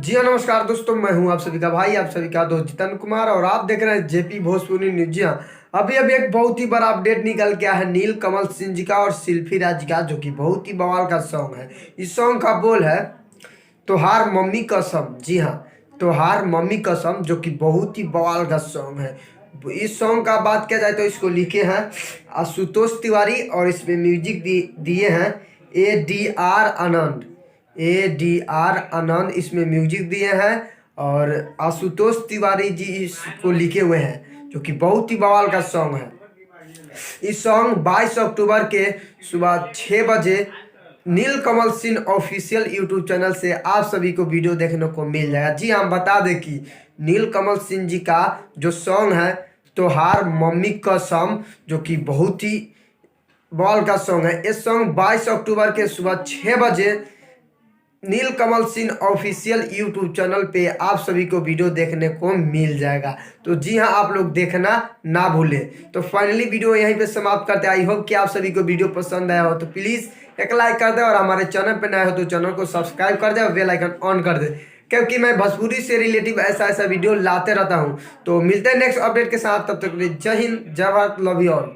जी हाँ, नमस्कार दोस्तों। मैं हूं आप सभी का भाई, आप सभी का दोस्त जितन कुमार और आप देख रहे हैं जेपी भोजपुरी न्यूज। जी हाँ, अभी अभी एक बहुत ही बड़ा अपडेट निकल के आया है नील कमल सिंह जी का और शिल्पी राज का, जो कि बहुत ही बवाल का सॉन्ग है। इस सॉन्ग का बोल है तोहार मम्मी कसम। जी हाँ, तोहार मम्मी कसम, जो कि बहुत ही बवाल का सॉन्ग है। इस सॉन्ग का बात किया जाए तो इसको लिखे हैं आशुतोष तिवारी और इसमें म्यूजिक दिए हैं ए डी आर आनंद इसमें म्यूजिक दिए हैं और आशुतोष तिवारी जी इसको लिखे हुए हैं, जो कि बहुत ही बवाल का सॉन्ग है। इस सॉन्ग 22 अक्टूबर के सुबह 6 बजे Neel Kamal Singh official YouTube channel से आप सभी को वीडियो देखने को मिल जाएगा। जी हम बता दें कि नील कमल सिंह जी का जो सॉन्ग है तोहार मम्मी कसम, जो कि बहुत ही बॉल का सॉन्ग है। इस सॉन्ग 22 अक्टूबर के सुबह 6 बजे Neel Kamal Singh official YouTube channel पे आप सभी को वीडियो देखने को मिल जाएगा। तो जी हाँ, आप लोग देखना ना भूलें। तो फाइनली वीडियो यहीं पे समाप्त करते हैं। आई होप कि आप सभी को वीडियो पसंद आया हो तो प्लीज़ एक लाइक कर दे और हमारे चैनल पे नए हो तो चैनल को सब्सक्राइब कर दे और बेल आइकन ऑन कर दे, क्योंकि मैं भोजपुरी से रिलेटिव ऐसा वीडियो लाते रहता हूँ। तो मिलते हैं नेक्स्ट अपडेट के साथ, तब तक के लिए जय हिंद, जय भारत, लव यू ऑल।